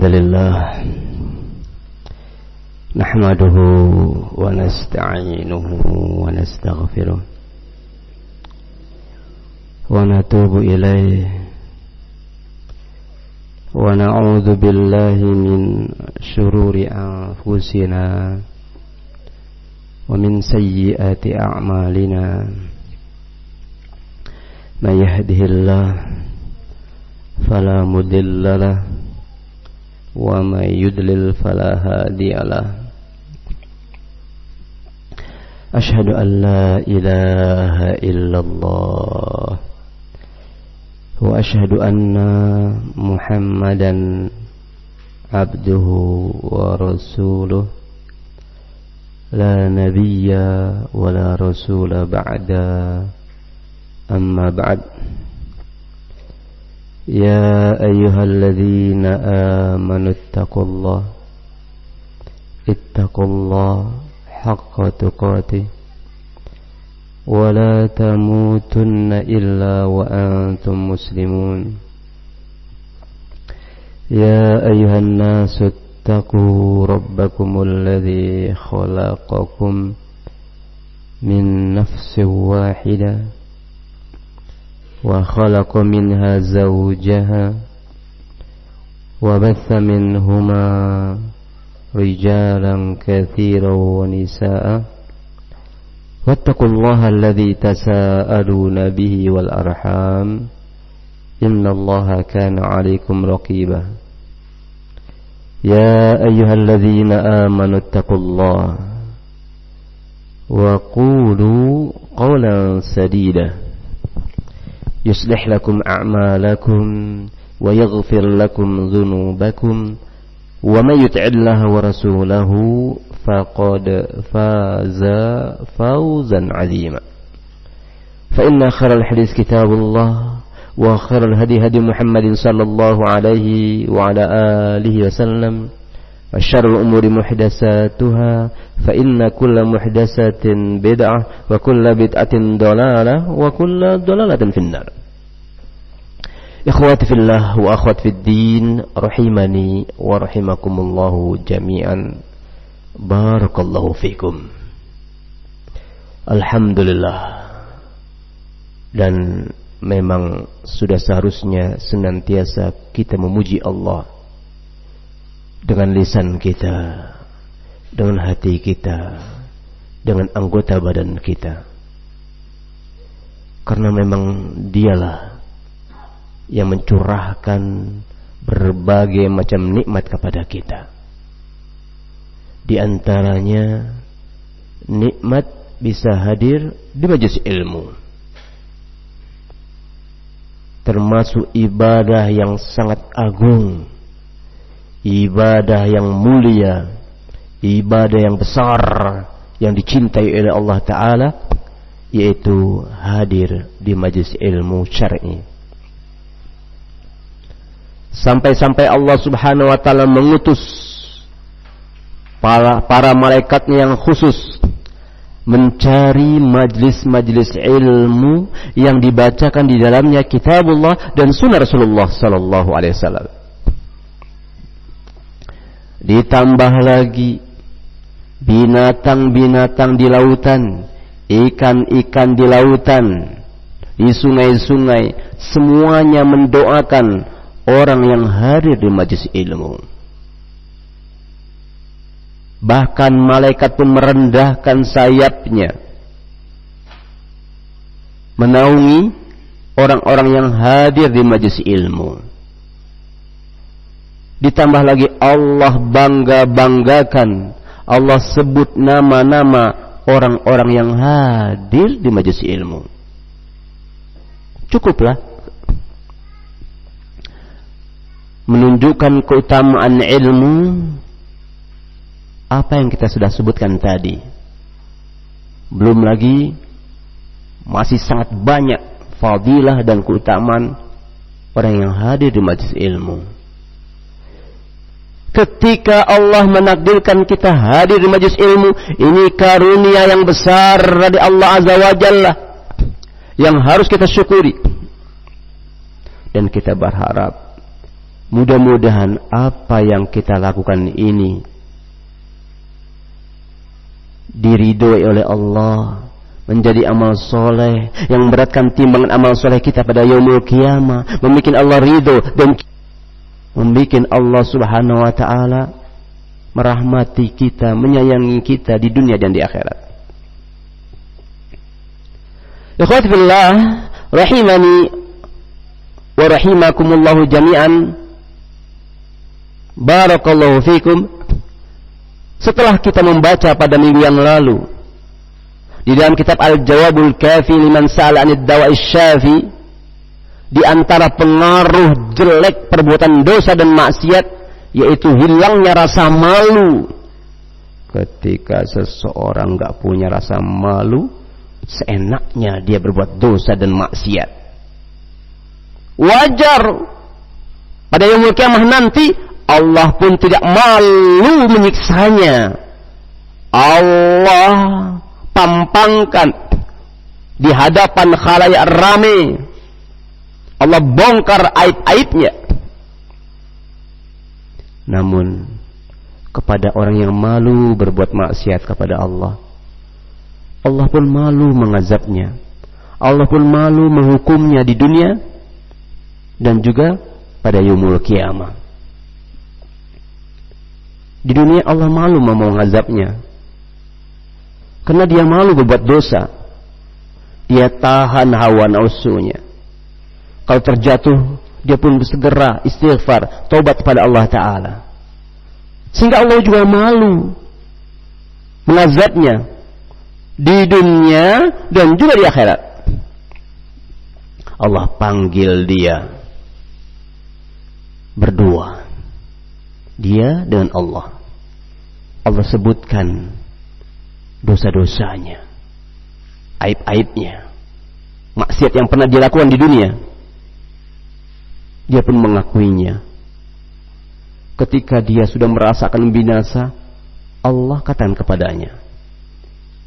لله نحمده ونستعينه ونستغفره ونتوب إليه ونعوذ بالله من شرور أنفسنا ومن سيئات أعمالنا من يهده الله فلا مضل له ومن يضلل فلا هادي له أشهد أن لا إله إلا الله وأشهد أن محمدا عبده ورسوله لا نبي ولا رسول بعد أما بعد يا أيها الذين آمنوا اتقوا الله حق تقاته ولا تموتن إلا وأنتم مسلمون يا أيها الناس اتقوا ربكم الذي خلقكم من نفس واحدة وخلق منها زوجها وبث منهما رجالا كثيرا ونساء واتقوا الله الذي تساءلون به والأرحام إن الله كان عليكم رقيبا يا أيها الذين آمنوا اتقوا الله وقولوا قولا سديدا يصلح لكم أعمالكم ويغفر لكم ذنوبكم ومن يطع الله ورسوله فقد فاز فوزا عظيما فإن خير الحديث كتاب الله وخير الهدي هدي محمد صلى الله عليه وعلى آله وسلم وشر الأمور محدثاتها فإن كل محدثة بدعة وكل بدعة ضلالة وكل ضلالة في النار. إخواتي في الله وأخواتي في الدين رحمني ورحمكم الله جميعا. Barakallahu fikum. Alhamdulillah. Dan memang sudah seharusnya senantiasa kita memuji Allah dengan lisan kita, dengan hati kita, dengan anggota badan kita. Karena memang dialah yang mencurahkan berbagai macam nikmat kepada kita. Di antaranya nikmat bisa hadir di majelis ilmu, termasuk ibadah yang sangat agung, ibadah yang mulia, ibadah yang besar yang dicintai oleh Allah Ta'ala, yaitu hadir di majelis ilmu syar'i. Sampai-sampai Allah Subhanahu wa Ta'ala mengutus para malaikatnya yang khusus mencari majlis-majlis ilmu yang dibacakan di dalamnya kitabullah dan sunnah Rasulullah sallallahu alaihi wasallam. Ditambah lagi binatang-binatang di lautan, ikan-ikan di lautan, di sungai-sungai, semuanya mendoakan orang yang hadir di majelis ilmu. Bahkan malaikat pun merendahkan sayapnya menaungi orang-orang yang hadir di majelis ilmu. Ditambah lagi Allah bangga-banggakan, Allah sebut nama-nama orang-orang yang hadir di majelis ilmu. Cukuplah menunjukkan keutamaan ilmu apa yang kita sudah sebutkan tadi. Belum lagi masih sangat banyak fadilah dan keutamaan orang yang hadir di majelis ilmu. Ketika Allah menakdirkan kita hadir di majelis ilmu, ini karunia yang besar dari Allah Azza wa Jalla yang harus kita syukuri. Dan kita berharap mudah-mudahan apa yang kita lakukan ini diridhoi oleh Allah, menjadi amal soleh yang memberatkan timbangan amal soleh kita pada yaumul qiyamah, membuat Allah ridho dan membuat Allah subhanahu wa ta'ala merahmati kita, menyayangi kita di dunia dan di akhirat. Ikhwati fillah, rahimani wa rahimakumullahu jami'an. Barakallahu fikum. Setelah kita membaca pada minggu yang lalu di dalam kitab Al-Jawabul Kafi liman sa'ala 'anid dawa'i syafi, di antara pengaruh jelek perbuatan dosa dan maksiat yaitu hilangnya rasa malu. Ketika seseorang enggak punya rasa malu, seenaknya dia berbuat dosa dan maksiat. Wajar pada yaumul qiyamah nanti Allah pun tidak malu menyiksanya. Allah pampangkan di hadapan khalayak ramai. Allah bongkar aib-aibnya. Namun kepada orang yang malu berbuat maksiat kepada Allah, Allah pun malu mengazabnya. Allah pun malu menghukumnya di dunia dan juga pada yaumul qiyamah. Di dunia Allah malu mau mengazabnya karena dia malu berbuat dosa. Dia tahan hawa nafsunya. Kalau terjatuh, dia pun segera istighfar, taubat kepada Allah Ta'ala. Sehingga Allah juga malu mengazabnya di dunia dan juga di akhirat. Allah panggil dia berdua, dia dengan Allah. Allah sebutkan dosa-dosanya, aib-aibnya, maksiat yang pernah dia lakukan di dunia. Dia pun mengakuinya. Ketika dia sudah merasakan binasa, Allah katakan kepadanya,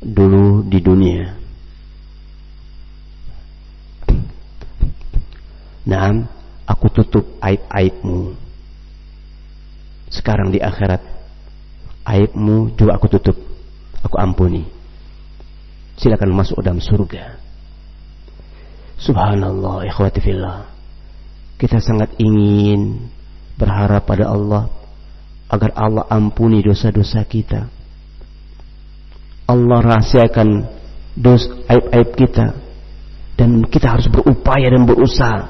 dulu di dunia, nah, aku tutup aib-aibmu. Sekarang di akhirat, aibmu juga aku tutup, aku ampuni. Silakan masuk dalam surga. Subhanallah, ikhwati fillah. Kita sangat ingin berharap pada Allah agar Allah ampuni dosa-dosa kita. Allah rahasiakan dosa aib-aib kita, dan kita harus berupaya dan berusaha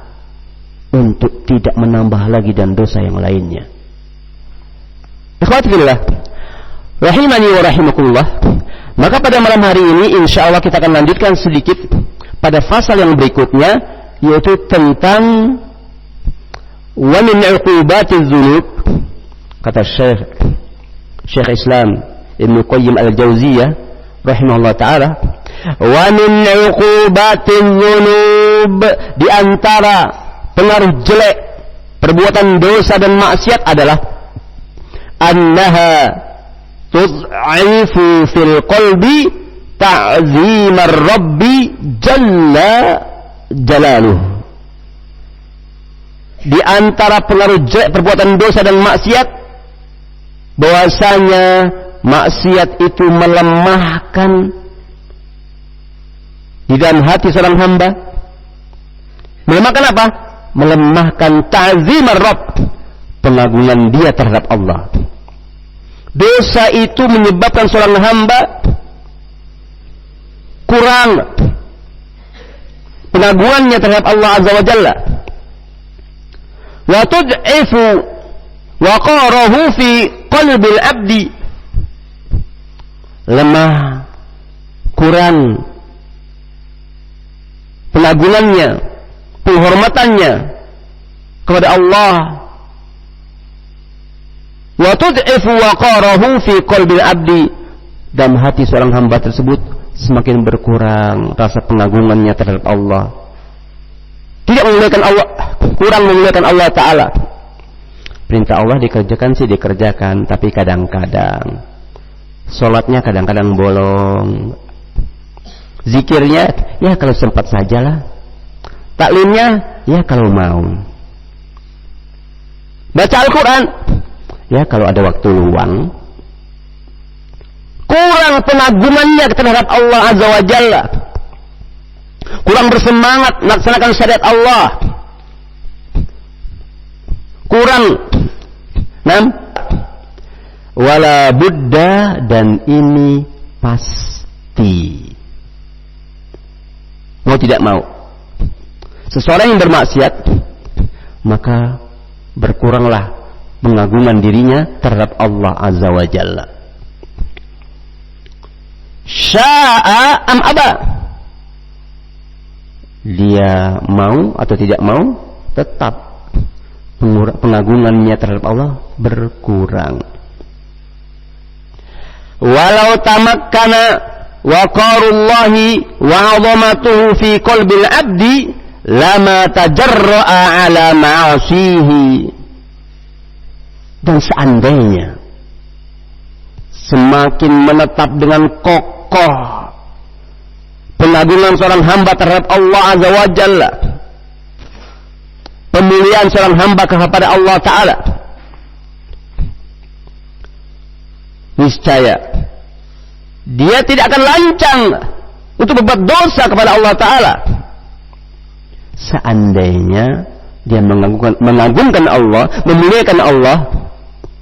untuk tidak menambah lagi dan dosa yang lainnya. Ikhwati fillah, rahimani wa rahimakumullah. Maka pada malam hari ini insyaallah kita akan lanjutkan sedikit pada fasal yang berikutnya, yaitu tentang wa min uqubatiz dzunub. Kata Syekh Islam Ibnu Qayyim Al-Jauziyah rahimahullah taala, wa min uqubatiz dzunub, di antara pengaruh jelek perbuatan dosa dan maksiat adalah annaha tud'ifu fil qalbi ta'zimar rabbi jalla jalaluh. Di antara pengaruh jelek perbuatan dosa dan maksiat, bahwasanya maksiat itu melemahkan di dalam hati seorang hamba. Melemahkan apa? Melemahkan ta'zimar rabb, pengagungan dia terhadap Allah. Dosa itu menyebabkan seorang hamba kurang pengagungannya terhadap Allah Azza wa Jalla. Wa tud'ifu waqarahu fi qalbil abdi, lemah, kurang pengagungannya, penghormatannya kepada Allah. Wa tud'ifu waqarahu fi qalbil abdi, dalam hati seorang hamba tersebut semakin berkurang rasa pengagungannya terhadap Allah. Tidak memuliakan Allah, kurang memuliakan Allah Ta'ala. Perintah Allah dikerjakan sih dikerjakan, tapi kadang-kadang sholatnya kadang-kadang bolong, zikirnya ya kalau sempat sajalah, taklimnya ya kalau mau. baca Al-Quran. Ya, kalau ada waktu luang, kurang pengagungannya terhadap Allah Azza wa Jalla, kurang bersemangat melaksanakan syariat Allah, kurang wala budda, dan ini pasti, mau tidak mau, seseorang yang bermaksiat maka berkuranglah pengagungan dirinya terhadap Allah Azza wa Jalla. Sya'a am aba, dia mau atau tidak mau, tetap pengagungannya terhadap Allah berkurang. Walau tamakkana waqarullahi wa 'azamatuhu fi qalbil 'abdi lama tajarra'a 'ala ma'asihi. Dan seandainya semakin menetap dengan kokoh pengagungan seorang hamba terhadap Allah Azza wa Jalla, pemuliaan seorang hamba kepada Allah Ta'ala, niscaya dia tidak akan lancang untuk berbuat dosa kepada Allah Ta'ala seandainya dia mengagungkan Allah, memuliakan Allah,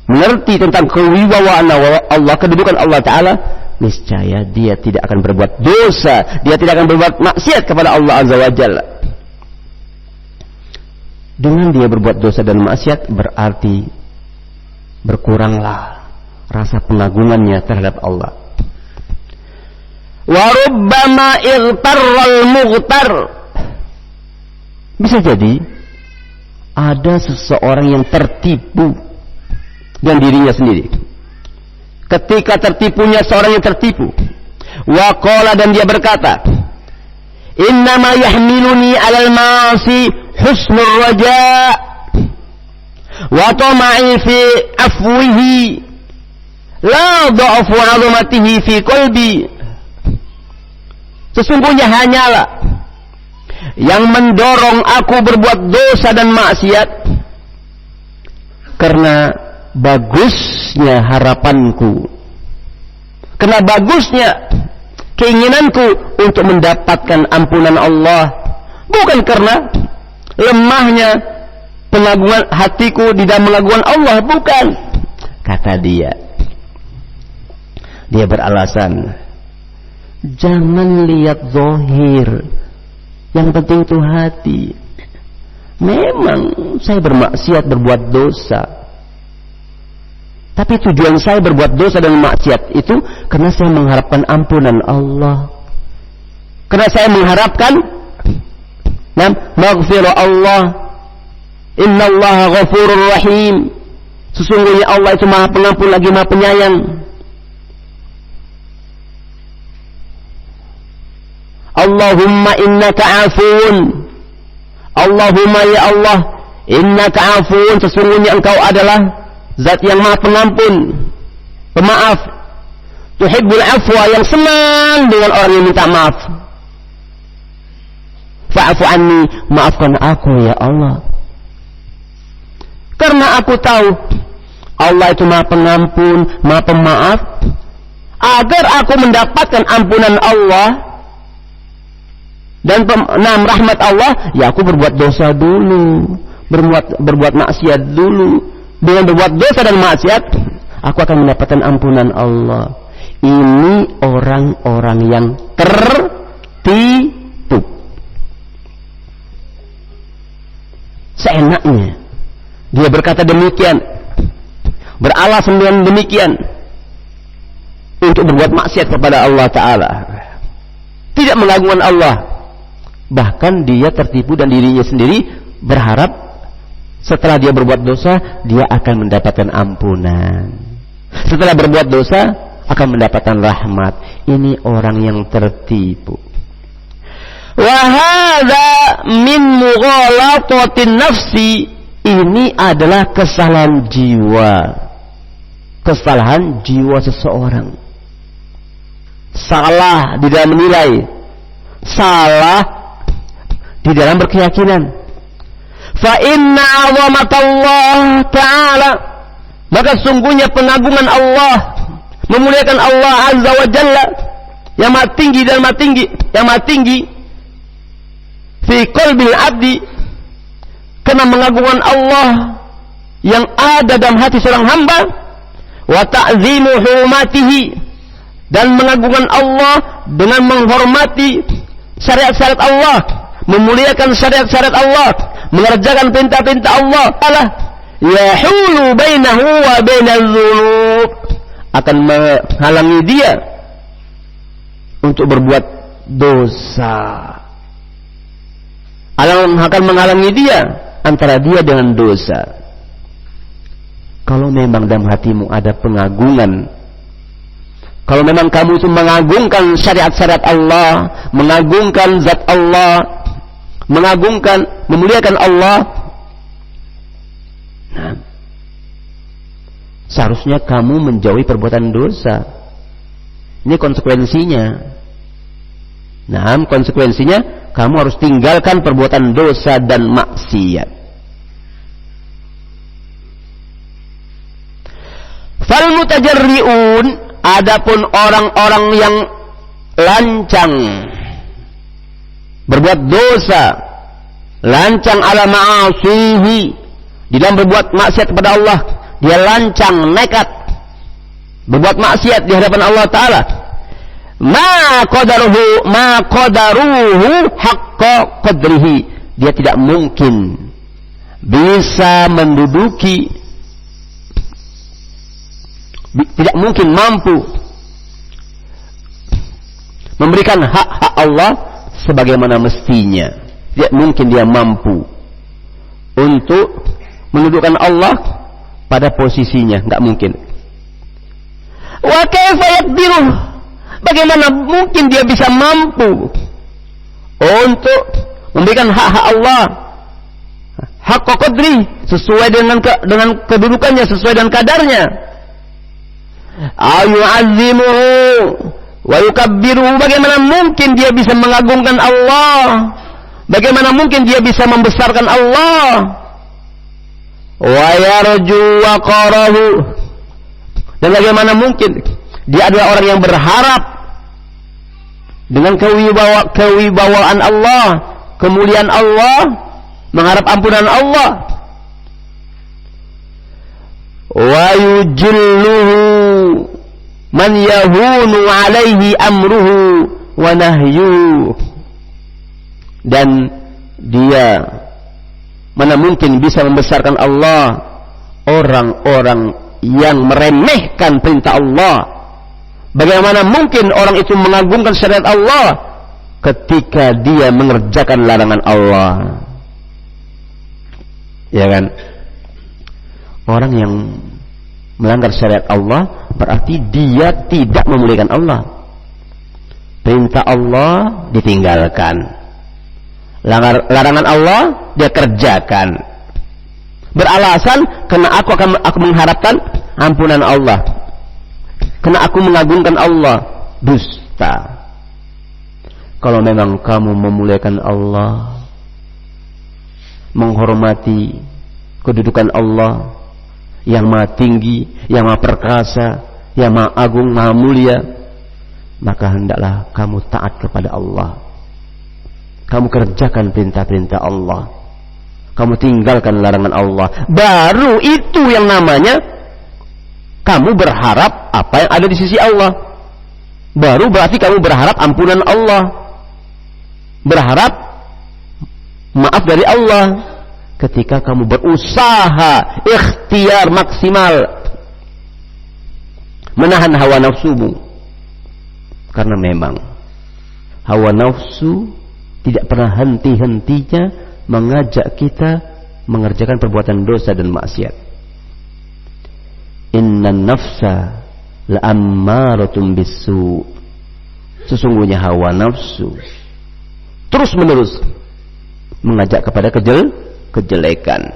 mengerti tentang kewibawaan Allah, kedudukan Allah Ta'ala. Niscaya dia tidak akan berbuat dosa, dia tidak akan berbuat maksiat kepada Allah Azza wa Jalla. Dengan dia berbuat dosa dan maksiat, berarti berkuranglah rasa pengagungannya terhadap Allah. Wa rubbama ightarral mughtar, bisa jadi ada seseorang yang tertipu dengan dirinya sendiri. Ketika tertipunya seorang yang tertipu, wa qala, dan dia berkata, innama yahmiluni 'alal ma'asi husnul raja' wa tama'i fi afwihi la dha'fu 'azamatihi fi qalbi. Sesungguhnya hanyalah yang mendorong aku berbuat dosa dan maksiat karena bagusnya harapanku, karena bagusnya keinginanku untuk mendapatkan ampunan Allah, bukan karena lemahnya pengagungan hatiku di dalam mengagungkan Allah, bukan. Kata dia beralasan, jangan lihat zahir, yang penting itu hati. Memang saya bermaksiat, berbuat dosa, tapi tujuan saya berbuat dosa dan maksiat itu karena saya mengharapkan ampunan Allah, karena saya mengharapkan maghfirah Allah. Innallaha ghafurur rahim, sesungguhnya Allah itu Maha Pengampun lagi Maha Penyayang. Allahumma innaka afun, Allahumma ya Allah, innaka afun, sesungguhnya engkau adalah Zat yang Maha Pengampun, pemaaf. Tuhibbul afwa, yang senang dengan orang yang minta maaf. Fa'fu anni, maafkan aku ya Allah. Karena aku tahu Allah itu Maha Pengampun, Maha Pemaaf, agar aku mendapatkan ampunan Allah dan rahmat Allah, ya aku berbuat dosa dulu, berbuat maksiat dulu. Dengan berbuat dosa dan maksiat, aku akan mendapatkan ampunan Allah. Ini orang-orang yang tertipu. Seenaknya dia berkata demikian, beralasan dengan demikian untuk berbuat maksiat kepada Allah Ta'ala, tidak mengagungkan Allah. Bahkan dia tertipu dan dirinya sendiri berharap setelah dia berbuat dosa, dia akan mendapatkan ampunan. Setelah berbuat dosa, akan mendapatkan rahmat. Ini orang yang tertipu. Wa hadza min mughalatatin nafsi, ini adalah kesalahan jiwa. Kesalahan jiwa seseorang. Salah di dalam menilai, salah di dalam berkeyakinan. fa inna 'azamatullah ta'ala, maka sungguhnya pengagungan Allah, memuliakan Allah azza wa jalla, yang maha tinggi dan yang maha tinggi fi qalbil abdi, karena mengagungkan Allah yang ada dalam hati seorang hamba, wa ta'zimu hurmatihi, dan mengagungkan Allah dengan menghormati syariat-syariat Allah, memuliakan syariat-syariat Allah, mengerjakan perintah-perintah Allah, yahulu bainahu wa bainal dzunub, akan menghalangi dia untuk berbuat dosa. Akan menghalangi dia antara dia dengan dosa. Kalau memang dalam hatimu ada pengagungan, kalau memang kamu itu mengagungkan syariat-syariat Allah, mengagungkan zat Allah, memuliakan Allah, nah, seharusnya kamu menjauhi perbuatan dosa. Ini konsekuensinya. Nah, konsekuensinya kamu harus tinggalkan perbuatan dosa dan maksiat. Fal mutajarriun, adapun orang-orang yang lancang berbuat dosa, lancang ala ma'asihi, di dalam berbuat maksiat kepada Allah, dia lancang, nekat berbuat maksiat di hadapan Allah Ta'ala, ma qadaruhu haqqa qadrihi, dia tidak mungkin bisa menduduki, tidak mungkin mampu memberikan hak-hak Allah sebagaimana mestinya. Tidak mungkin dia mampu untuk menundukkan Allah pada posisinya, enggak mungkin. Wa kaifa yaqdiru, bagaimana mungkin dia bisa mampu untuk memberikan hak-hak Allah, hak qadri, sesuai dengan kedudukannya, sesuai dengan kadarnya. Ayu'azzimuhu wa yukabbiruhu, bagaimana mungkin dia bisa mengagungkan Allah, bagaimana mungkin dia bisa membesarkan Allah, wa yarju waqarahu, dan bagaimana mungkin dia adalah orang yang berharap dengan kewibawaan Allah, kemuliaan Allah, mengharap ampunan Allah, wa yujilluhu man yahunu alaihi amruhu wa nahyuhu, dan dia mana mungkin bisa membesarkan Allah orang-orang yang meremehkan perintah Allah. Bagaimana mungkin orang itu mengagungkan syariat Allah ketika dia mengerjakan larangan Allah? Ya kan? Orang yang melanggar syariat Allah berarti dia tidak memuliakan Allah. Perintah Allah ditinggalkan, larangan Allah dia kerjakan, beralasan karena aku mengharapkan ampunan Allah, karena aku mengagungkan Allah. Dusta. Kalau memang kamu memuliakan Allah, menghormati kedudukan Allah yang maha tinggi, yang maha perkasa, yang maha agung, maha mulia, maka hendaklah kamu taat kepada Allah. Kamu kerjakan perintah-perintah Allah, kamu tinggalkan larangan Allah. Baru itu yang namanya kamu berharap apa yang ada di sisi Allah. Baru berarti kamu berharap ampunan Allah, berharap maaf dari Allah. Ketika kamu berusaha ikhtiar maksimal menahan hawa nafsumu, karena memang hawa nafsu tidak pernah henti-hentinya mengajak kita mengerjakan perbuatan dosa dan maksiat. Innan nafsa la'ammaratun bisu, sesungguhnya hawa nafsu terus menerus mengajak kepada kejelekan.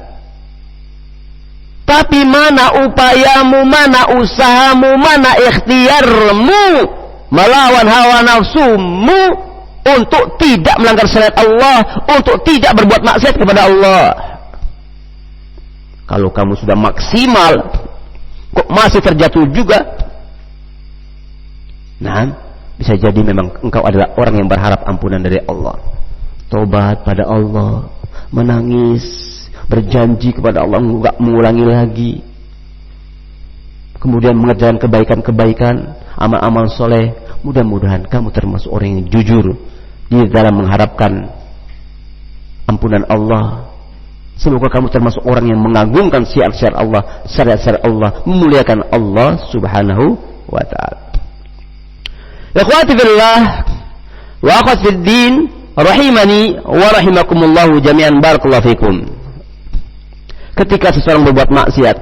Tapi mana upayamu, mana usahamu, mana ikhtiarmu melawan hawa nafsumu untuk tidak melanggar syariat Allah, untuk tidak berbuat maksiat kepada Allah? Kalau kamu sudah maksimal, kok masih terjatuh juga? Nah, bisa jadi memang engkau adalah orang yang berharap ampunan dari Allah. Tobat pada Allah, menangis, berjanji kepada Allah enggak mengulangi lagi. Kemudian mengerjakan kebaikan-kebaikan, amal-amal soleh. Mudah-mudahan kamu termasuk orang yang jujur di dalam mengharapkan ampunan Allah. Semoga kamu termasuk orang yang mengagungkan syiar-syiar Allah, syariat-syariat Allah, memuliakan Allah Subhanahu wa ta'ala. Ikhwati fillah wa akhwati fid din, rahimani wa rahimakumullah jami'an, barakallahu fikum. Ketika seseorang berbuat maksiat,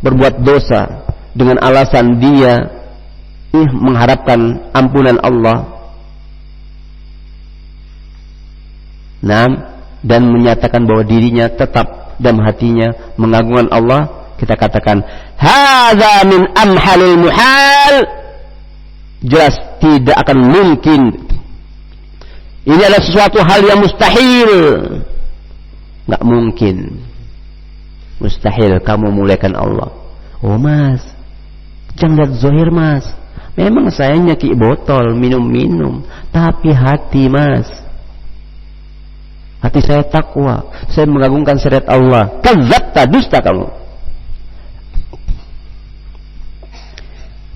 berbuat dosa dengan alasan dia mengharapkan ampunan Allah, dan menyatakan bahwa dirinya tetap dalam hatinya mengagungkan Allah, kita katakan hadza min amhalil muhal, jelas tidak akan mungkin. Ini adalah sesuatu hal yang mustahil, nggak mungkin, mustahil kamu muliakan Allah. Oh mas, jangan lihat zahir mas, memang saya nyaki botol minum-minum, tapi hati mas, hati saya takwa, saya mengagungkan syariat Allah. Kadzabta, dusta kamu.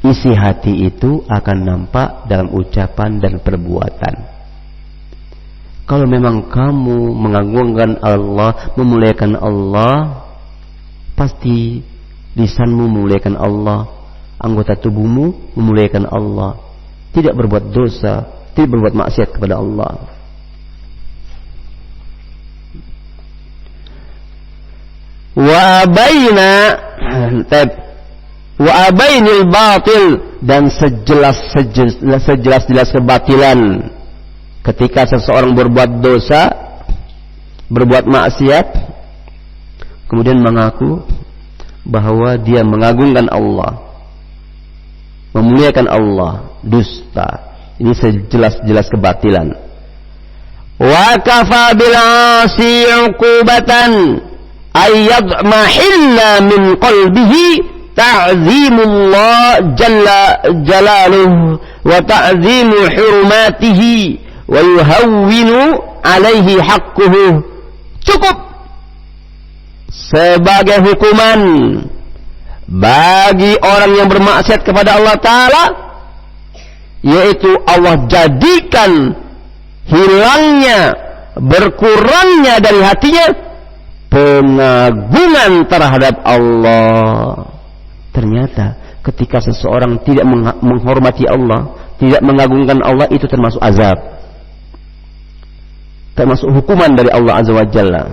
Isi hati itu akan nampak dalam ucapan dan perbuatan. Kalau memang kamu mengagungkan Allah, memuliakan Allah, pasti lisanmu memuliakan Allah, anggota tubuhmu memuliakan Allah, tidak berbuat dosa, tidak berbuat maksiat kepada Allah. Wa abainil batil, dan sejelas-jelas kebatilan. Ketika seseorang berbuat dosa, berbuat maksiat, kemudian mengaku bahwa dia mengagungkan Allah, memuliakan Allah, dusta. Ini sejelas-jelas kebatilan. Wa kafa bil 'asi 'uqubatan ayyadmahilla min qalbihi ta'zimullah jalla jalaluhu wa ta'zimu hurmatihi wa yuhawwinu alaihi haqquhu. Cukup sebagai hukuman bagi orang yang bermaksiat kepada Allah Ta'ala, yaitu Allah jadikan hilangnya, berkurangnya dari hatinya pengagungan terhadap Allah. Ternyata ketika seseorang tidak menghormati Allah, tidak mengagungkan Allah, itu termasuk azab, termasuk hukuman dari Allah Azza wa Jalla.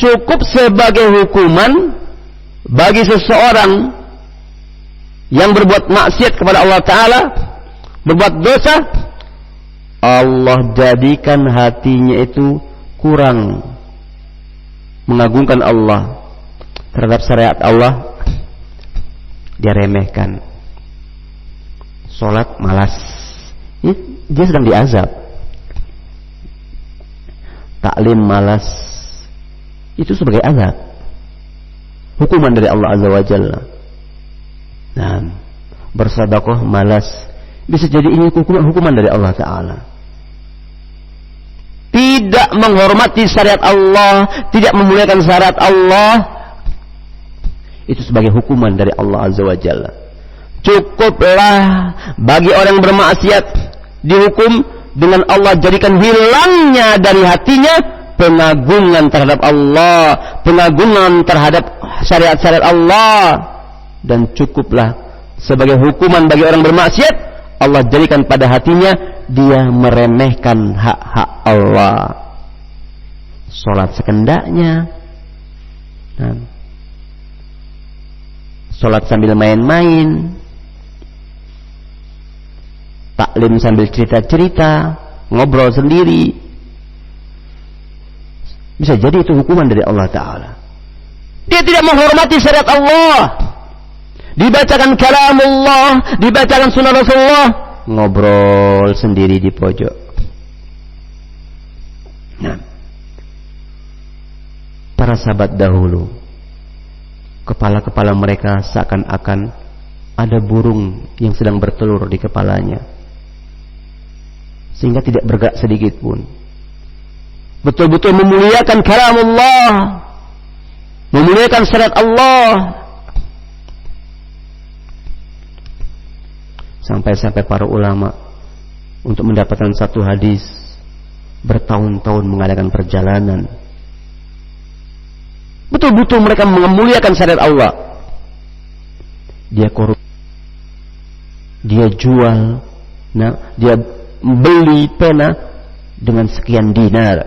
Cukup sebagai hukuman bagi seseorang yang berbuat maksiat kepada Allah Ta'ala, berbuat dosa, Allah jadikan hatinya itu kurang mengagungkan Allah, terhadap syariat Allah dia remehkan. Sholat malas, dia sedang diazab. Taklim malas, itu sebagai azab, hukuman dari Allah Azza wa Jalla. Nah, bersedekah malas, bisa jadi ini hukuman dari Allah Ta'ala. Tidak menghormati syariat Allah, tidak memuliakan syariat Allah, itu sebagai hukuman dari Allah Azza wa Jalla. Cukuplah bagi orang yang bermaksiat dihukum dengan Allah jadikan hilangnya dari hatinya pengagungan terhadap Allah, pengagungan terhadap syariat-syariat Allah. Dan cukuplah sebagai hukuman bagi orang bermaksiat, Allah jadikan pada hatinya dia meremehkan hak-hak Allah. Sholat sekendaknya, sholat sambil main-main, taklim sambil cerita-cerita, ngobrol sendiri. Bisa jadi itu hukuman dari Allah Ta'ala. Dia tidak menghormati syariat Allah, dibacakan kalamullah, dibacakan sunnah Rasulullah, ngobrol sendiri di pojok. Nah, para sahabat dahulu, kepala-kepala mereka seakan-akan ada burung yang sedang bertelur di kepalanya, sehingga tidak bergerak sedikit pun. Betul-betul memuliakan kalamullah, memuliakan syariat Allah. Sampai-sampai para ulama untuk mendapatkan satu hadis bertahun-tahun mengadakan perjalanan. Betul-betul mereka memuliakan syariat Allah. Dia korup, dia jual, dia beli pena dengan sekian dinar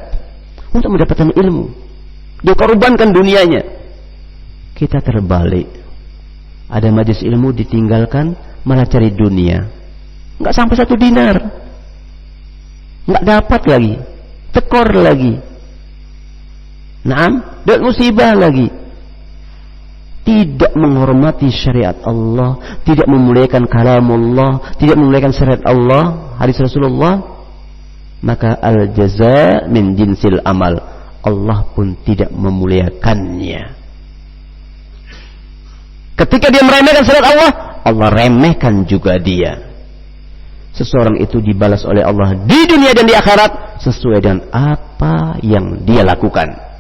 untuk mendapatkan ilmu. Dia korbankan dunianya. Kita terbalik. Ada majelis ilmu ditinggalkan, malah cari dunia. Nggak sampai 1 dinar, nggak dapat lagi, tekor lagi. Naam, dan musibah lagi. Tidak menghormati syariat Allah, tidak memuliakan kalamullah, tidak memuliakan syariat Allah, hadis Rasulullah, maka al-jaza min jinsil amal. Allah pun tidak memuliakannya. Ketika dia meremehkan syariat Allah, Allah remehkan juga dia. Seseorang itu dibalas oleh Allah di dunia dan di akhirat sesuai dengan apa yang dia lakukan.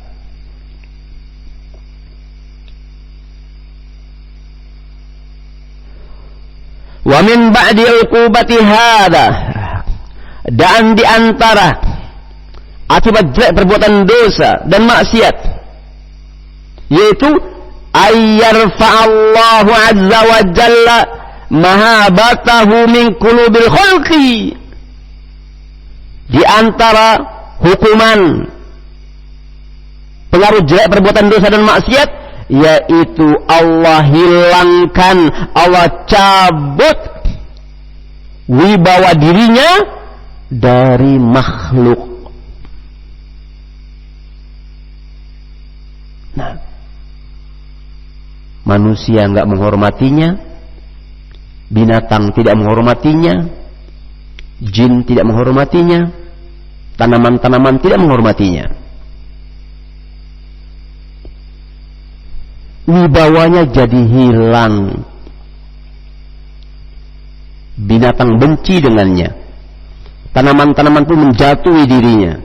Wa min ba'di uqubati hadha, dan di antara akibat jelek perbuatan dosa dan maksiat, yaitu ayyarfa'allahu azza wa jalla mahabatahu min qulubil khalqi. Di antara hukuman pengaruh jelek perbuatan dosa dan maksiat, yaitu Allah hilangkan, Allah cabut wibawa dirinya dari makhluk. Nah, manusia enggak menghormatinya, binatang tidak menghormatinya, jin tidak menghormatinya, tanaman-tanaman tidak menghormatinya. Wibawanya jadi hilang. Binatang benci dengannya, tanaman-tanaman pun menjatuhi dirinya,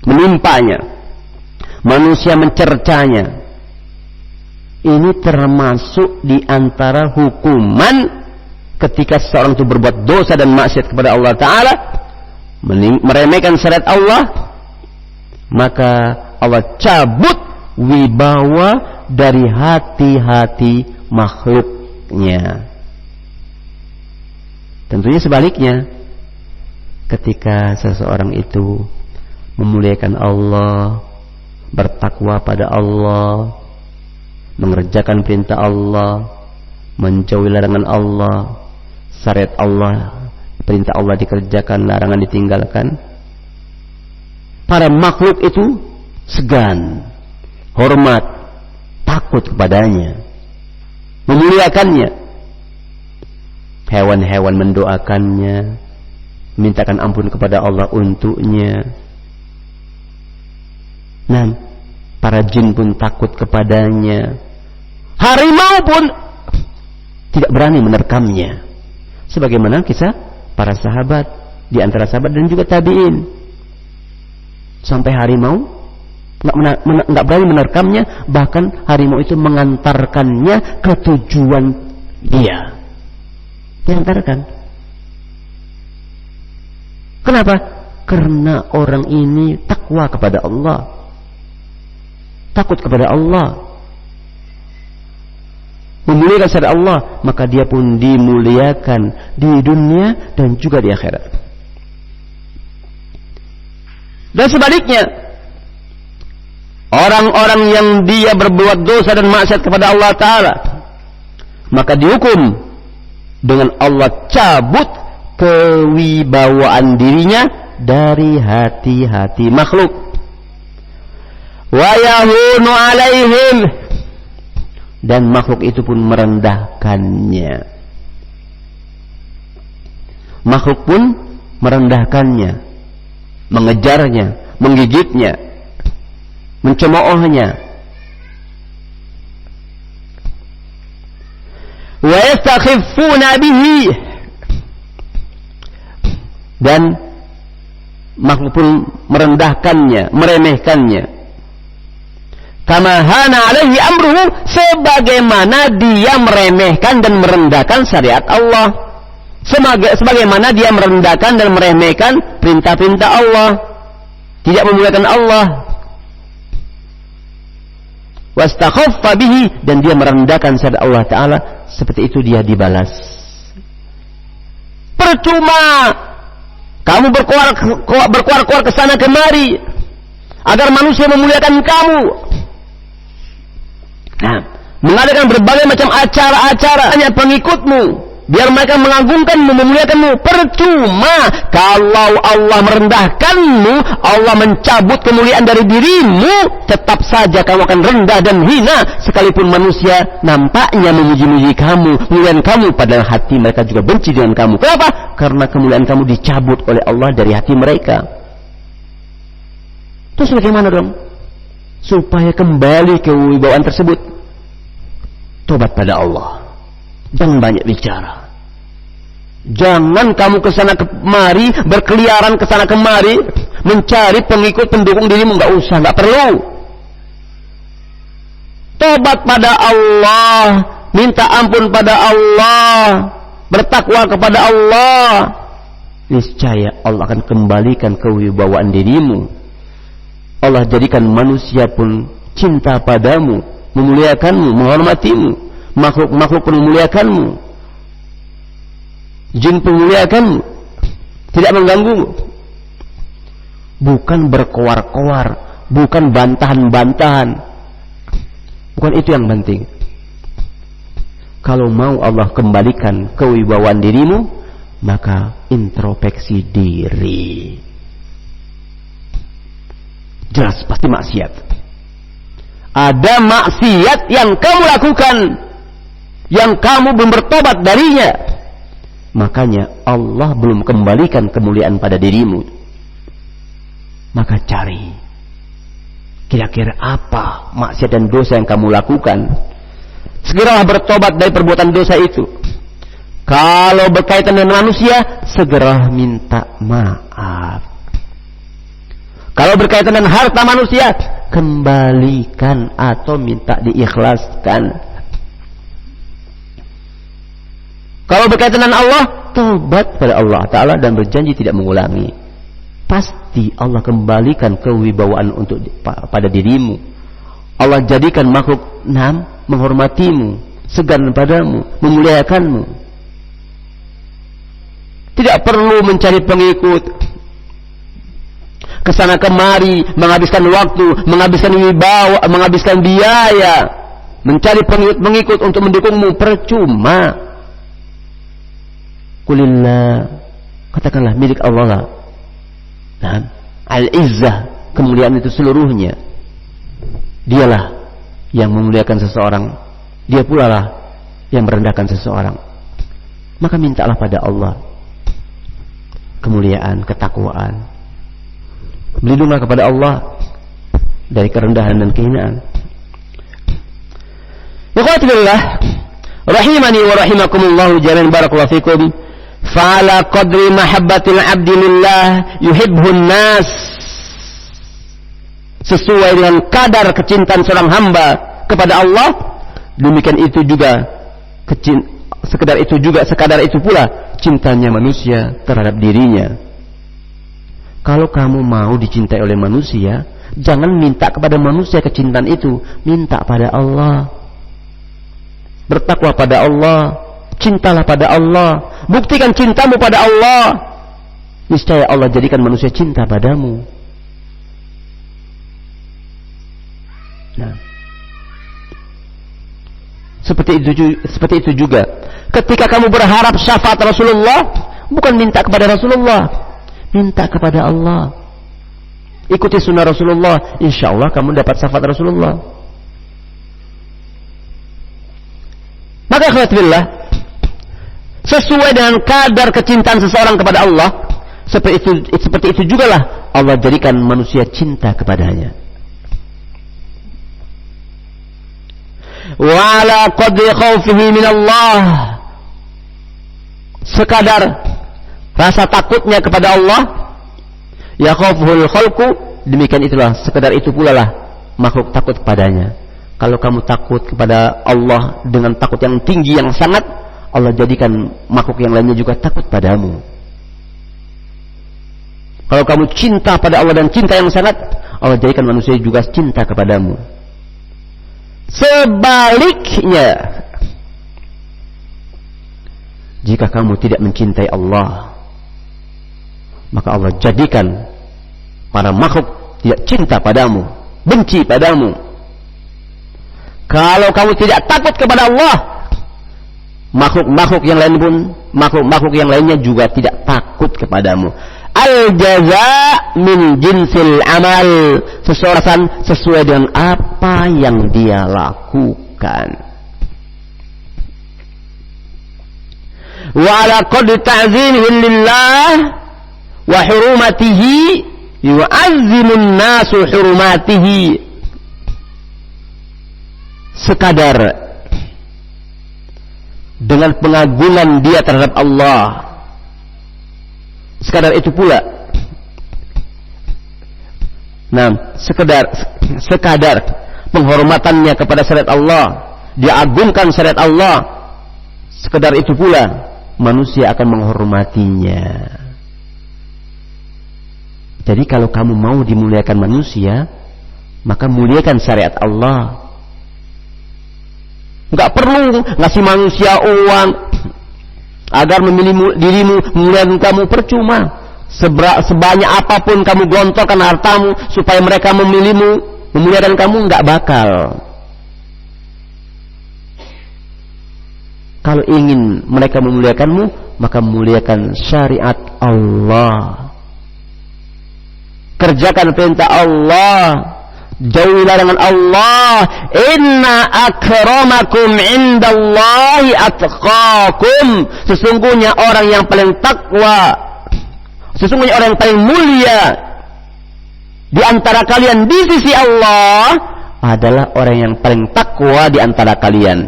menimpanya, manusia mencercanya. Ini termasuk di antara hukuman ketika seorang itu berbuat dosa dan maksiat kepada Allah Ta'ala, meremehkan syariat Allah, maka Allah cabut wibawa dari hati-hati makhluknya. Tentunya sebaliknya, ketika seseorang itu memuliakan Allah, bertakwa pada Allah, mengerjakan perintah Allah, menjauhi larangan Allah, syariat Allah, perintah Allah dikerjakan, larangan ditinggalkan, para makhluk itu segan, hormat, takut kepadanya, memuliakannya. Hewan-hewan mendoakannya, mintakan ampun kepada Allah untuknya. Nah, para jin pun takut kepadanya. Harimau pun tidak berani menerkamnya. Sebagaimana kisah para sahabat, di antara sahabat dan juga tabi'in. Sampai harimau nggak berani menerkamnya, bahkan harimau itu mengantarkannya ke tujuan dia. Diantarkan. Kenapa? Karena orang ini takwa kepada Allah, takut kepada Allah, memuliakan syariat Allah, maka dia pun dimuliakan di dunia dan juga di akhirat. Dan sebaliknya, orang-orang yang dia berbuat dosa dan maksiat kepada Allah Ta'ala, maka dihukum dengan Allah cabut kewibawaan dirinya dari hati-hati makhluk. Wa yahunu alaihim, dan makhluk itu pun merendahkannya. Makhluk pun merendahkannya, mengejarnya, menggigitnya. mencemoohnya. Wa yastakhiffuna bihi, dan makhluk pun merendahkannya, meremehkannya. Kama hana alaihi amruhu, sebagaimana dia meremehkan dan merendahkan syariat Allah, sebagaimana dia merendahkan dan meremehkan perintah-perintah Allah, tidak memuliakan Allah. Wastakhaffa bihi, dan dia merendahkan syariat Allah Ta'ala, seperti itu dia dibalas. Percuma kamu berkuar-kuar ke sana kemari agar manusia memuliakan kamu. Nah, mengadakan berbagai macam acara-acara hanya pengikutmu biar mereka mengagungkanmu, memuliakanmu. Percuma kalau Allah merendahkanmu, Allah mencabut kemuliaan dari dirimu, tetap saja kamu akan rendah dan hina, sekalipun manusia nampaknya memuji-muji kamu, memuliakan kamu, padahal hati mereka juga benci dengan kamu. Kenapa? Karena kemuliaan kamu dicabut oleh Allah dari hati mereka. Terus bagaimana dong? Supaya kembali ke kewibawaan tersebut, tobat pada Allah. Jangan banyak bicara. Jangan kamu kesana kemari, berkeliaran kesana kemari, mencari pengikut pendukung dirimu. Nggak usah, nggak perlu. Tobat pada Allah, minta ampun pada Allah, bertakwa kepada Allah. Niscaya Allah akan kembalikan kewibawaan dirimu. Allah jadikan manusia pun cinta padamu, memuliakanmu, menghormatimu. Makhluk-makhluk pun memuliakanmu. Jin pun memuliakanmu, tidak mengganggumu. Bukan berkoar-koar, bukan bantahan-bantahan. Bukan itu yang penting. Kalau mau Allah kembalikan kewibawaan dirimu, maka introspeksi diri. Jelas pasti maksiat. Ada maksiat yang kamu lakukan, yang kamu belum bertobat darinya, makanya Allah belum kembalikan kemuliaan pada dirimu. Maka cari kira-kira apa maksiat dan dosa yang kamu lakukan. Segeralah bertobat dari perbuatan dosa itu. Kalau berkaitan dengan manusia, segera minta maaf. Kalau berkaitan dengan harta manusia, kembalikan atau minta diikhlaskan. Kalau berkaitan dengan Allah, tobat pada Allah Ta'ala dan berjanji tidak mengulangi. Pasti Allah kembalikan kewibawaan untuk pada dirimu. Allah jadikan makhluk menghormatimu, segan padamu, memuliakanmu. Tidak perlu mencari pengikut, kesana kemari, menghabiskan waktu, menghabiskan wibawa, menghabiskan biaya, mencari pengikut untuk mendukungmu. Percuma. Kulillah, katakanlah milik Allah lah. Nah, al-izzah, kemuliaan itu seluruhnya. Dialah yang memuliakan seseorang, dia pula lah yang merendahkan seseorang. Maka mintalah pada Allah kemuliaan, ketakwaan. Berlindunglah kepada Allah dari kerendahan dan kehinaan. Ikhwatillah, rahimani wa rahimakumullah jami'an, barakallahu fikum. Fa'ala qadri mahabbatil abdi lillah yuhibbun nas. Sesuai dengan kadar kecintaan seorang hamba kepada Allah, demikian itu juga sekadar itu pula cintanya manusia terhadap dirinya. Kalau kamu mau dicintai oleh manusia, jangan minta kepada manusia kecintaan itu, minta pada Allah. Bertakwa pada Allah, cintalah pada Allah, buktikan cintamu pada Allah. Niscaya Allah jadikan manusia cinta padamu. Nah, seperti itu juga ketika kamu berharap syafaat Rasulullah, bukan minta kepada Rasulullah, minta kepada Allah. Ikuti sunnah Rasulullah, insya Allah kamu dapat syafaat Rasulullah. Maka ikhwatillah, sesuai dengan kadar kecintaan seseorang kepada Allah, seperti itu jugalah Allah jadikan manusia cinta kepadanya. wa ala qadri khawfihi min Allah, sekadar rasa takutnya kepada Allah, ya khawfuhul khalqu, demikian itulah, sekadar itu pula lah makhluk takut kepadanya. Kalau kamu takut kepada Allah dengan takut yang tinggi yang sangat, Allah jadikan makhluk yang lainnya juga takut padamu. Kalau kamu cinta pada Allah dan cinta yang sangat, Allah jadikan manusia juga cinta kepadamu. Sebaliknya, jika kamu tidak mencintai Allah, maka Allah jadikan para makhluk tidak cinta padamu, benci padamu. Kalau kamu tidak takut kepada Allah, makhluk-makhluk yang lain pun, makhluk-makhluk yang lainnya juga tidak takut kepadamu. Al-jaza min jinsil amal, seseorang sesuai dengan apa yang dia lakukan. Wa ala qadri ta'zimihi lillah wa hurumatihi yu'azzimun nasu hurumatihi. Sekadar dengan pengagungan dia terhadap Allah, sekadar itu pula, sekadar penghormatannya kepada syariat Allah, dia agungkan syariat Allah, sekadar itu pula manusia akan menghormatinya. Jadi kalau kamu mau dimuliakan manusia, maka muliakan syariat Allah. Enggak perlu ngasih manusia uang agar memilih dirimu, memuliakan kamu, percuma. Sebanyak apapun kamu gelontorkan hartamu supaya mereka memilihmu, memuliakan kamu, enggak bakal. Kalau ingin mereka memuliakanmu, maka muliakan syariat Allah. Kerjakan perintah Allah, jauhi larangan Allah. Inna akramakum indallahi atqakum, sesungguhnya orang yang paling takwa, sesungguhnya orang yang paling mulia di antara kalian di sisi Allah adalah orang yang paling takwa di antara kalian.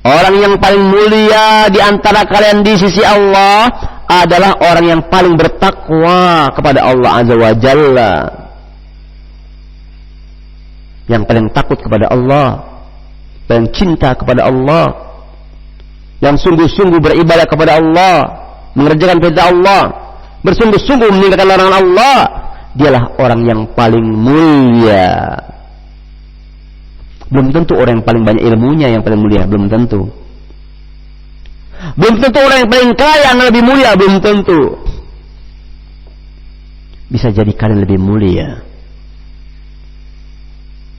Orang yang paling mulia di antara kalian di sisi Allah adalah orang yang paling bertakwa kepada Allah Azza wa Jalla, yang paling takut kepada Allah, paling cinta kepada Allah, yang sungguh-sungguh beribadah kepada Allah, mengerjakan perintah Allah, bersungguh-sungguh meninggalkan larangan Allah. Dialah orang yang paling mulia. Belum tentu orang yang paling banyak ilmunya yang paling mulia, belum tentu. Belum tentu orang yang paling kaya yang lebih mulia, belum tentu. Bisa jadi kalian lebih mulia.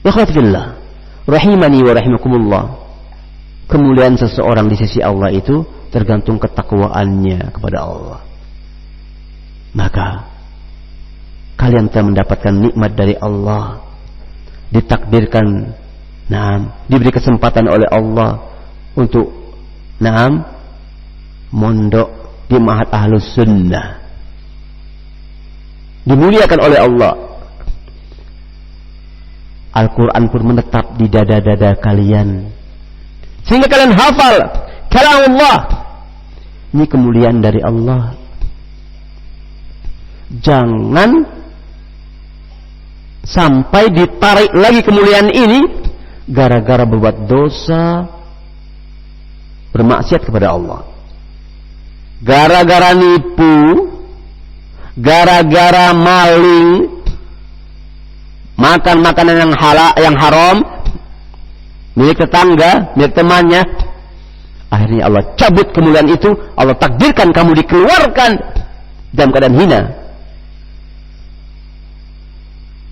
Wakhafillah, rahimani wa rahimakumullah. Kemuliaan seseorang di sisi Allah itu tergantung ketakwaannya kepada Allah. Maka kalian telah mendapatkan nikmat dari Allah, ditakdirkan, diberi kesempatan oleh Allah untuk mondok di Ma'had Ahlus Sunnah, dimuliakan oleh Allah. Al-Quran pun menetap di dada-dada kalian sehingga kalian hafal kalam Allah. Ini kemuliaan dari Allah. Jangan sampai ditarik lagi kemuliaan ini gara-gara berbuat dosa, bermaksiat kepada Allah, gara-gara nipu, gara-gara maling, makan makanan yang halal, yang haram, milik tetangga, milik temannya. Akhirnya Allah cabut kemuliaan itu, Allah takdirkan kamu dikeluarkan dalam keadaan hina.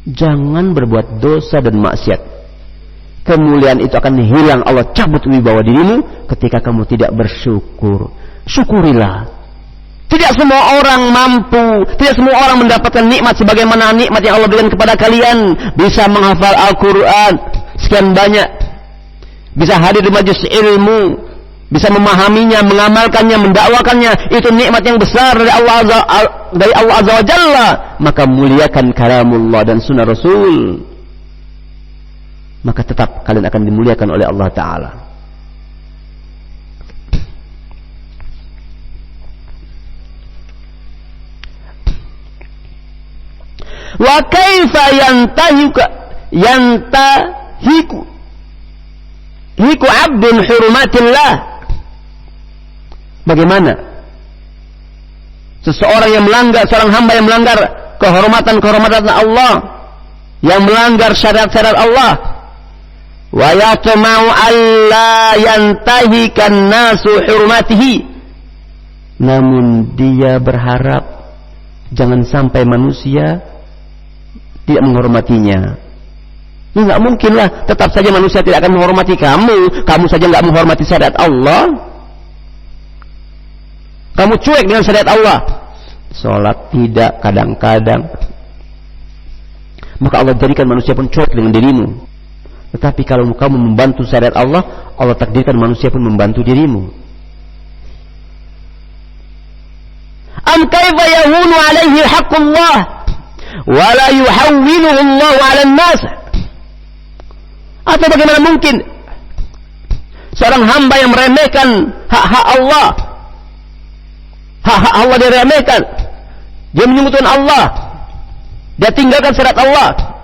Jangan berbuat dosa dan maksiat. Kemuliaan itu akan hilang, Allah cabut wibawa dirimu ketika kamu tidak bersyukur. Syukurilah. Tidak semua orang mampu, tidak semua orang mendapatkan nikmat sebagaimana nikmat yang Allah berikan kepada kalian. Bisa menghafal Al-Quran sekian banyak, bisa hadir di majelis ilmu, bisa memahaminya, mengamalkannya, mendakwakannya. Itu nikmat yang besar dari Allah Azza wa Jalla. Maka muliakan kalamullah dan sunnah Rasul. maka tetap kalian akan dimuliakan oleh Allah Ta'ala. Wa kaifa yantahiku abdun hurumatillah. Bagaimana seseorang yang melanggar, seorang hamba yang melanggar kehormatan Allah, yang melanggar syariat-syariat Allah, wa yatma'u alla yantahikan nasu hurmatihi, namun dia berharap jangan sampai manusia tidak menghormatinya. Ini nggak mungkin lah, tetap saja manusia tidak akan menghormati kamu saja nggak menghormati syariat Allah, kamu cuek dengan syariat Allah, sholat tidak kadang-kadang, maka Allah jadikan manusia pun cuek dengan dirimu. Tetapi kalau kamu membantu syariat Allah, Allah takdirkan manusia pun membantu dirimu. Am kaifa yahunu alaihi haqqullah wa la yuhawwinuhu Allah 'ala an-nas. Atau bagaimana mungkin seorang hamba yang meremehkan hak-hak Allah, hak-hak Allah dia remehkan, dia menyebutkan Allah, dia tinggalkan syariat Allah,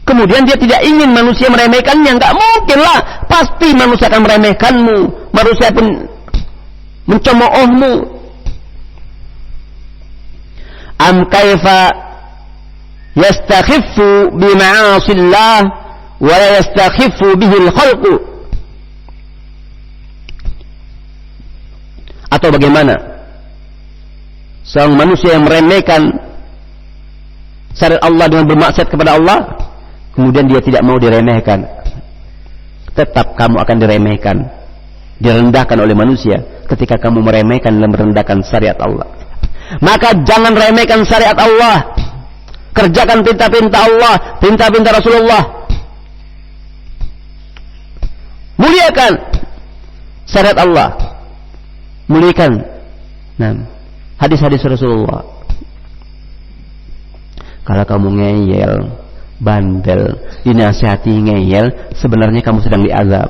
kemudian dia tidak ingin manusia meremehkannya? Enggak mungkin lah, pasti manusia akan meremehkanmu, manusia pun mencemoohmu. Am kaifa yastakhiffu bi ma'asillah wa yastakhiffu bihi al-khalqu. Atau bagaimana seorang manusia yang meremehkan syariat Allah dengan bermaksiat kepada Allah, kemudian dia tidak mau diremehkan. Tetap kamu akan diremehkan, direndahkan oleh manusia ketika kamu meremehkan dan merendahkan syariat Allah. Maka jangan remehkan syariat Allah, kerjakan perintah-perintah Allah, perintah-perintah Rasulullah, muliakan syariat Allah, muliakan hadis-hadis Rasulullah. Kalau kamu ngeyel, bandel, dinasihati ngeyel, sebenarnya kamu sedang diazab.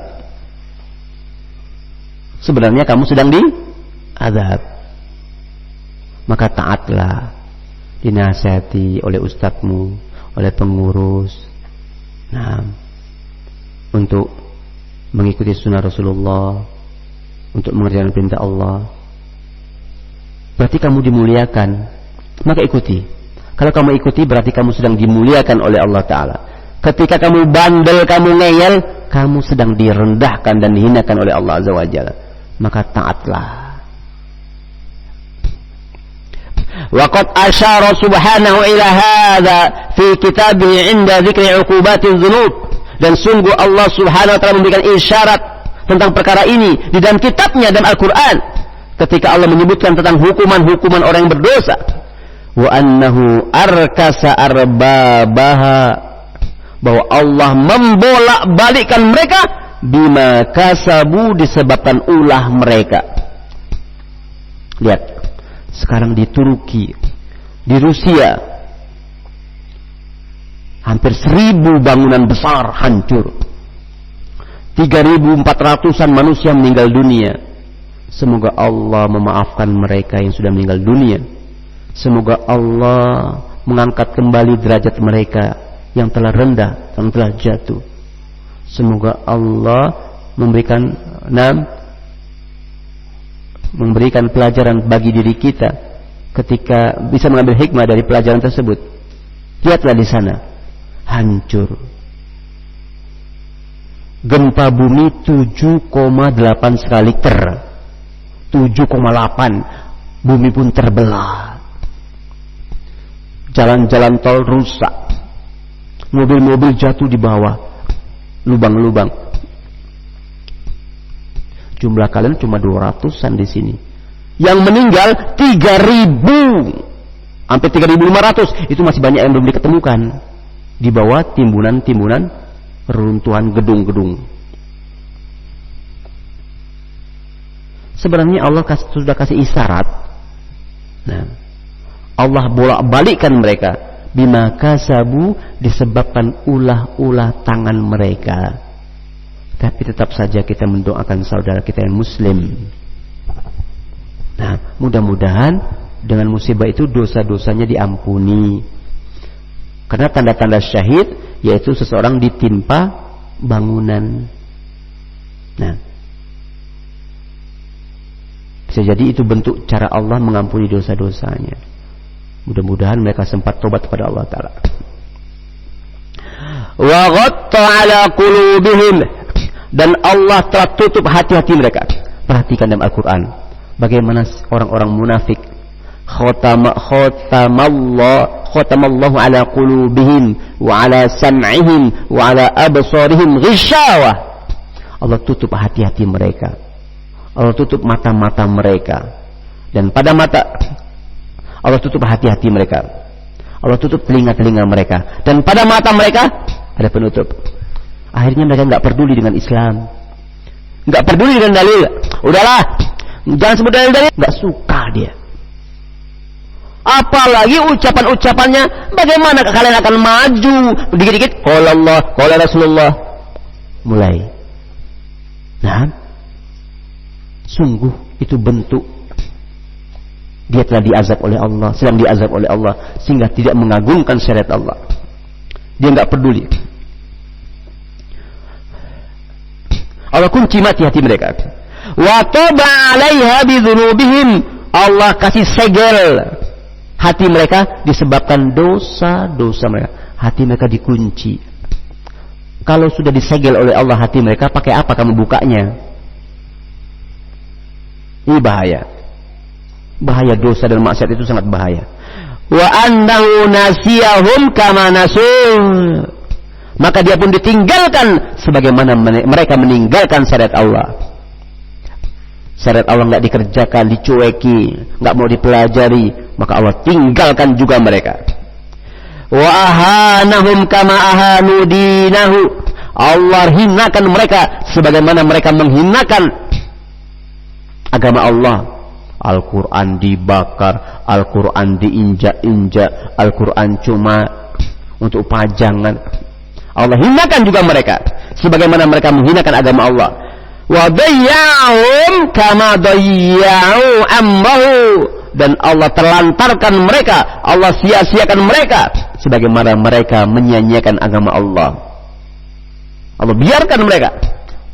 Sebenarnya kamu sedang diazab. Maka taatlah, dinasihati oleh ustadzmu, oleh pengurus, untuk mengikuti sunnah Rasulullah, untuk mengerjakan perintah Allah. Berarti kamu dimuliakan, maka ikuti. Kalau kamu ikuti, berarti kamu sedang dimuliakan oleh Allah Ta'ala. Ketika kamu bandel, kamu ngeyel, kamu sedang direndahkan dan dihinakan oleh Allah Azza wa Jalla. Maka taatlah. Waqad asyara subhanahu ila hadha fi kitabih 'inda dzikri 'uqubatiz dzunub. Dan sungguh Allah Subhanahu wa taala memberikan isyarat tentang perkara ini di dalam kitabnya, dalam Al-Qur'an, ketika Allah menyebutkan tentang hukuman-hukuman orang yang berdosa. Wa annahu arkasa arbabaha, bahwa Allah membolak-balikkan mereka bima kasabu, disebabkan ulah mereka. Lihat sekarang di Turki, di Rusia, hampir 1000 bangunan besar hancur, 3.400-an manusia meninggal dunia. Semoga Allah memaafkan mereka yang sudah meninggal dunia. Semoga Allah mengangkat kembali derajat mereka yang telah rendah, yang telah jatuh. Semoga Allah memberikan pelajaran bagi diri kita ketika bisa mengambil hikmah dari pelajaran tersebut. Lihatlah di sana, hancur. Gempa bumi 7,8 skala Richter. 7,8. Bumi pun terbelah. Jalan-jalan tol rusak. Mobil-mobil jatuh di bawah. Lubang-lubang. Jumlah kalian cuma 200-an di sini. Yang meninggal 3.000, hampir 3.500. Itu masih banyak yang belum diketemukan di bawah timbunan-timbunan reruntuhan gedung-gedung. Sebenarnya Allah sudah kasih isyarat. Allah bolak-balikkan mereka bima kasabu, disebabkan ulah-ulah tangan mereka. Tapi tetap saja kita mendoakan saudara kita yang muslim. Nah, mudah-mudahan dengan musibah itu dosa-dosanya diampuni. Karena tanda-tanda syahid yaitu seseorang ditimpa bangunan. Nah, bisa jadi itu bentuk cara Allah mengampuni dosa-dosanya. Mudah-mudahan mereka sempat tobat kepada Allah Ta'ala. Wa ghatta ala qulubihim, dan Allah telah tutup hati-hati mereka. Perhatikan dalam Al-Quran bagaimana orang-orang munafik. Khatamallahu ala qulubihim wa ala sam'ihim wa ala absarihim ghishawah. Allah tutup hati-hati mereka. Allah tutup mata-mata mereka. Dan pada mata Allah tutup hati-hati mereka. Allah tutup telinga-telinga mereka. Dan pada mata mereka ada penutup. Akhirnya mereka nggak peduli dengan Islam, nggak peduli dengan dalil. Udahlah, jangan sebut dalil-dalil. Nggak suka dia. Apalagi ucapan-ucapannya, bagaimana kalian akan maju dikit-dikit qala Allah, qala Rasulullah. Mulai. Nah, sungguh itu bentuk dia telah diazab oleh Allah, sedang diazab oleh Allah, sehingga tidak mengagungkan syariat Allah. Dia nggak peduli. Allah kunci mati hati mereka. Wa taba 'alaiha bi dzunubihim, Allah kasih segel hati mereka disebabkan dosa-dosa mereka. Hati mereka dikunci. Kalau sudah disegel oleh Allah hati mereka, pakai apa kamu bukanya? Ini bahaya. Bahaya dosa dan maksiat itu sangat bahaya. Wa annahu nasiyahum kama nasul, maka dia pun ditinggalkan sebagaimana mereka meninggalkan syariat Allah. Syariat Allah nggak dikerjakan, dicueki, nggak mau dipelajari, maka Allah tinggalkan juga mereka. Wa ahanahum kama ahanu dinahu, Allah hinakan mereka sebagaimana mereka menghinakan agama Allah. Al-Quran dibakar, Al-Quran diinjak-injak, Al-Quran cuma untuk pajangan. Allah hinakan juga mereka sebagaimana mereka menghinakan agama Allah. Wa dayya'hum kama dayya'u amrahu, dan Allah terlantarkan mereka, Allah sia-siakan mereka sebagaimana mereka menyia-nyiakan agama Allah. Allah biarkan mereka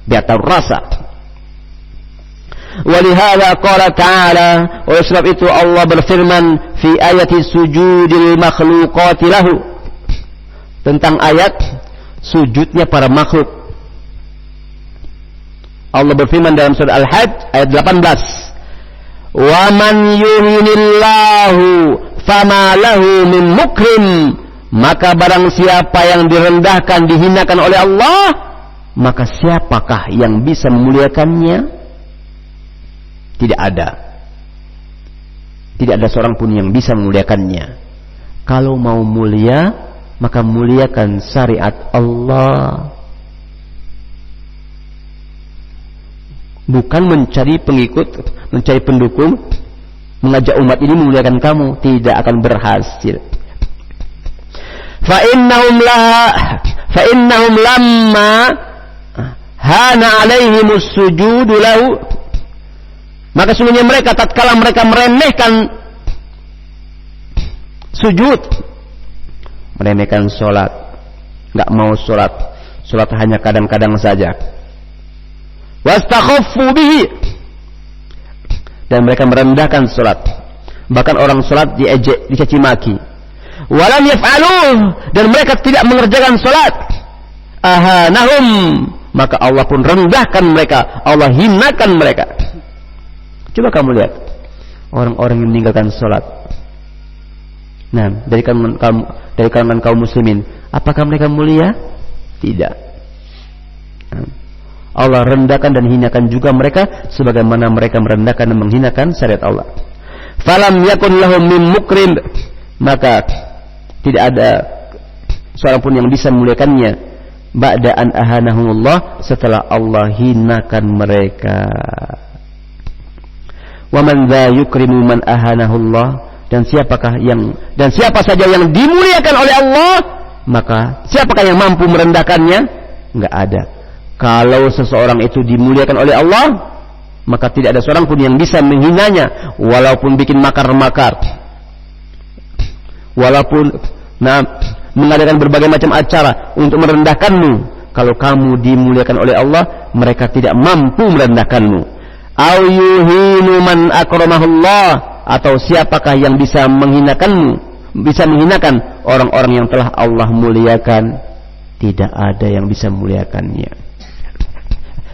biar tahu rasa. Walihada qala ta'ala, oleh sebab itu Allah berfirman fi ayati sujudil makhluqati lahu, tentang ayat sujudnya para makhluk. Allah berfirman dalam surah Al-Hajj ayat 18, wa man yuhinillahu fama lahu min mukrim, maka barang siapa yang direndahkan, dihinakan oleh Allah, maka siapakah yang bisa memuliakannya? Tidak ada. Tidak ada seorang pun yang bisa memuliakannya. Kalau mau mulia, maka muliakan syariat Allah. Bukan mencari pengikut, mencari pendukung, mengajak umat ini memuliakan kamu. Tidak akan berhasil. Fa'innahum lamma hana alaihimus sujudu lahu, maka sungguhnya mereka tatkala mereka meremehkan sujud, meremehkan sholat, nggak mau sholat hanya kadang-kadang saja. Wastakhaffu bihi, dan mereka merendahkan sholat, bahkan orang sholat diejek, dicaci maki. Walam yaf'aluh, dan mereka tidak mengerjakan sholat. Ahanahum, maka Allah pun rendahkan mereka, Allah hinakan mereka. Coba kamu lihat orang-orang yang meninggalkan sholat. Nah, dari kalangan kaum muslimin, apakah mereka mulia? Tidak. Allah rendahkan dan hinakan juga mereka sebagaimana mereka merendahkan dan menghinakan syariat Allah. Falam yakun lahum min mukrim, maka tidak ada seorang pun yang bisa memuliakannya ba'da an ahanahumullah, setelah Allah hinakan mereka. Wa man dha yukrimu man ahanahullah, Dan siapa saja yang dimuliakan oleh Allah, maka siapakah yang mampu merendahkannya? Enggak ada. Kalau seseorang itu dimuliakan oleh Allah, maka tidak ada seorang pun yang bisa menghinanya, walaupun bikin makar-makar, walaupun mengadakan berbagai macam acara untuk merendahkanmu. Kalau kamu dimuliakan oleh Allah, mereka tidak mampu merendahkanmu. Au yuhinu man akramahullah, atau siapakah yang bisa menghinakanmu, bisa menghinakan orang-orang yang telah Allah muliakan? Tidak ada yang bisa memuliakannya.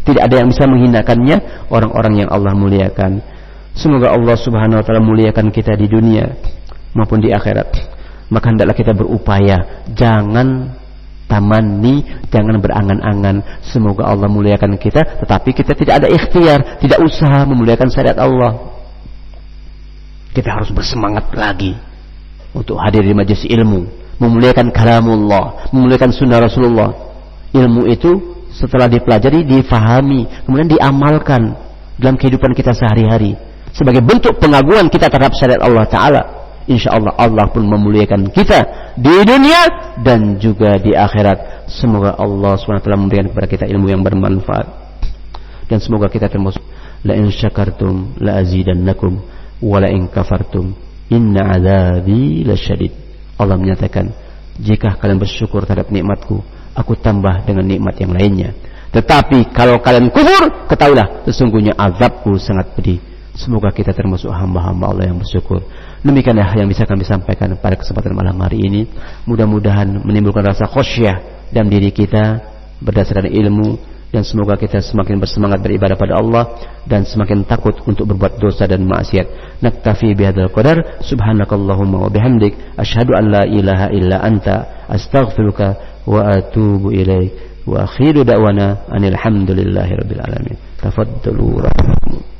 Tidak ada yang bisa menghinakannya, orang-orang yang Allah muliakan. Semoga Allah Subhanahu wa taala muliakan kita di dunia maupun di akhirat. Maka hendaklah kita berupaya, jangan tamanni, jangan berangan-angan semoga Allah muliakan kita, tetapi kita tidak ada ikhtiar, tidak usaha memuliakan syariat Allah. Kita harus bersemangat lagi untuk hadir di majelis ilmu, memuliakan kalamullah, memuliakan sunnah Rasulullah. Ilmu itu setelah dipelajari, difahami, kemudian diamalkan dalam kehidupan kita sehari-hari sebagai bentuk pengagungan kita terhadap syariat Allah Ta'ala. InsyaAllah Allah pun memuliakan kita di dunia dan juga di akhirat. Semoga Allah SWT memberikan kepada kita ilmu yang bermanfaat, dan semoga kita termasuk la in syakartum la azidannakum wa la in kafartum inna adzabi lasyadid. Allah menyatakan, jika kalian bersyukur terhadap nikmatku, aku tambah dengan nikmat yang lainnya. Tetapi kalau kalian kufur, ketahuilah sesungguhnya azabku sangat pedih. Semoga kita termasuk hamba-hamba Allah yang bersyukur. Demikianlah yang bisa kami sampaikan pada kesempatan malam hari ini. Mudah-mudahan menimbulkan rasa khasyah dalam diri kita berdasarkan ilmu, dan semoga kita semakin bersemangat beribadah pada Allah dan semakin takut untuk berbuat dosa dan maksiat. Naktafi bihadzal qadar. Subhanakallahumma wa bihamdik, asyhadu an la ilaha illa anta, astaghfiruka wa atubu ilaik. Wa akhiru da'wana anil hamdulillahi rabbil alamin. Tafaddalu rahmatullah.